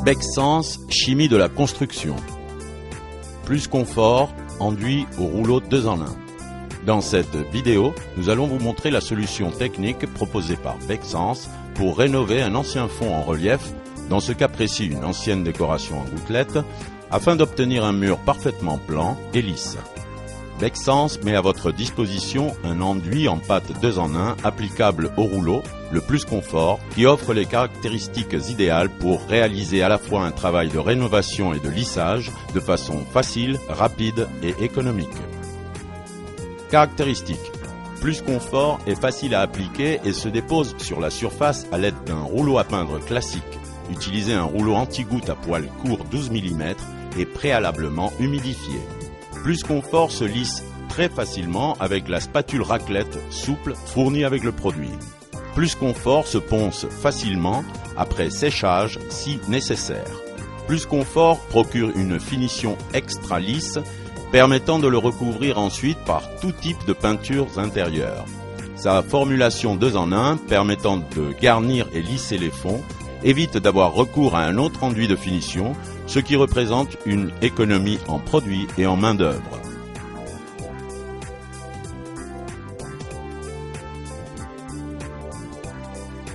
Bexens, chimie de la construction. Plus confort, enduit au rouleau 2 en 1. Dans cette vidéo, nous allons vous montrer la solution technique proposée par Bexens pour rénover un ancien fond en relief, dans ce cas précis une ancienne décoration en gouttelettes, afin d'obtenir un mur parfaitement plan et lisse. Bexens met à votre disposition un enduit en pâte 2 en 1 applicable au rouleau, le plus confort, qui offre les caractéristiques idéales pour réaliser à la fois un travail de rénovation et de lissage de façon facile, rapide et économique. Caractéristiques: plus confort et facile à appliquer et se dépose sur la surface à l'aide d'un rouleau à peindre classique. Utilisez un rouleau anti-goutte à poil court 12 mm et préalablement humidifié. Plus confort se lisse très facilement avec la spatule raclette souple fournie avec le produit. Plus confort se ponce facilement après séchage si nécessaire. Plus confort procure une finition extra lisse permettant de le recouvrir ensuite par tout type de peintures intérieures. Sa formulation 2 en 1 permettant de garnir et lisser les fonds évite d'avoir recours à un autre enduit de finition, ce qui représente une économie en produits et en main-d'œuvre.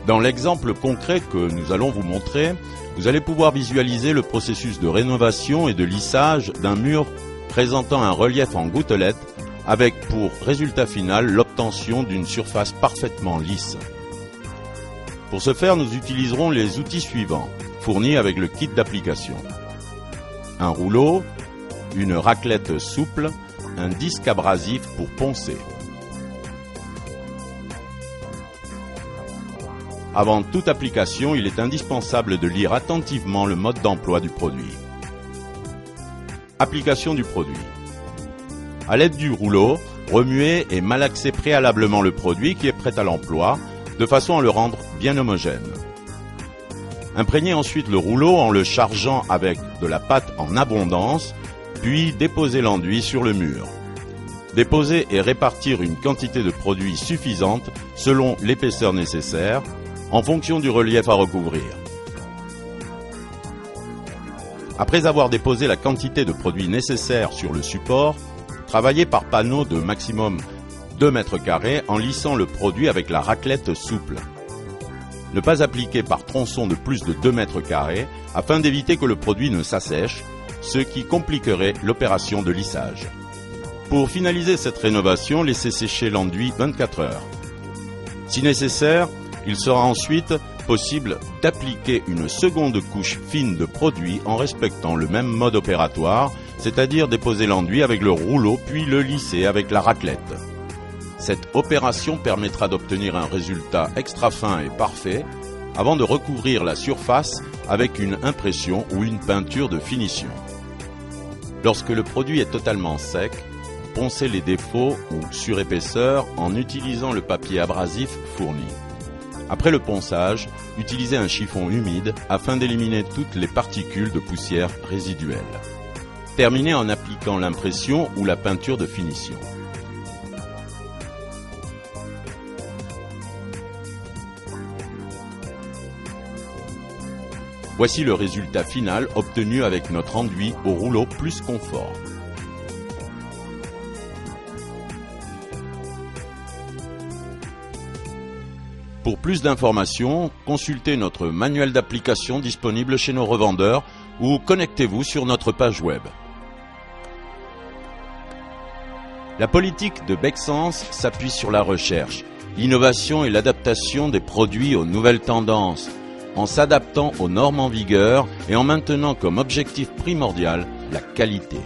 Dans l'exemple concret que nous allons vous montrer, vous allez pouvoir visualiser le processus de rénovation et de lissage d'un mur présentant un relief en gouttelettes avec pour résultat final l'obtention d'une surface parfaitement lisse. Pour ce faire, nous utiliserons les outils suivants, fournis avec le kit d'application. Un rouleau, une raclette souple, un disque abrasif pour poncer. Avant toute application, il est indispensable de lire attentivement le mode d'emploi du produit. Application du produit. À l'aide du rouleau, remuez et malaxez préalablement le produit qui est prêt à l'emploi, de façon à le rendre bien homogène. Imprégnez ensuite le rouleau en le chargeant avec de la pâte en abondance, puis déposez l'enduit sur le mur. Déposer et répartir une quantité de produit suffisante selon l'épaisseur nécessaire, en fonction du relief à recouvrir. Après avoir déposé la quantité de produit nécessaire sur le support, travaillez par panneaux de maximum 2 mètres carrés en lissant le produit avec la raclette souple. Ne pas appliquer par tronçon de plus de 2 mètres carrés afin d'éviter que le produit ne s'assèche, ce qui compliquerait l'opération de lissage. Pour finaliser cette rénovation, laissez sécher l'enduit 24 heures. Si nécessaire, il sera ensuite possible d'appliquer une seconde couche fine de produit en respectant le même mode opératoire, c'est-à-dire déposer l'enduit avec le rouleau puis le lisser avec la raclette. Cette opération permettra d'obtenir un résultat extra fin et parfait avant de recouvrir la surface avec une impression ou une peinture de finition. Lorsque le produit est totalement sec, poncez les défauts ou surépaisseurs en utilisant le papier abrasif fourni. Après le ponçage, utilisez un chiffon humide afin d'éliminer toutes les particules de poussière résiduelles. Terminez en appliquant l'impression ou la peinture de finition. Voici le résultat final obtenu avec notre enduit au rouleau plus confort. Pour plus d'informations, consultez notre manuel d'application disponible chez nos revendeurs ou connectez-vous sur notre page web. La politique de Bexens s'appuie sur la recherche, l'innovation et l'adaptation des produits aux nouvelles tendances, en s'adaptant aux normes en vigueur et en maintenant comme objectif primordial la qualité.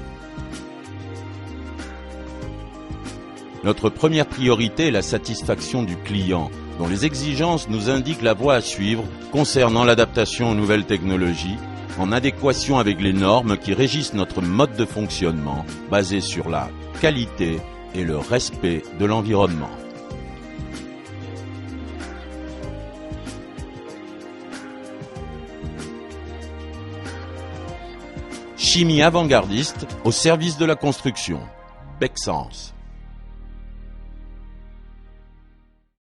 Notre première priorité est la satisfaction du client, dont les exigences nous indiquent la voie à suivre concernant l'adaptation aux nouvelles technologies, en adéquation avec les normes qui régissent notre mode de fonctionnement, basé sur la qualité et le respect de l'environnement. Chimie avant-gardiste au service de la construction. Bexens.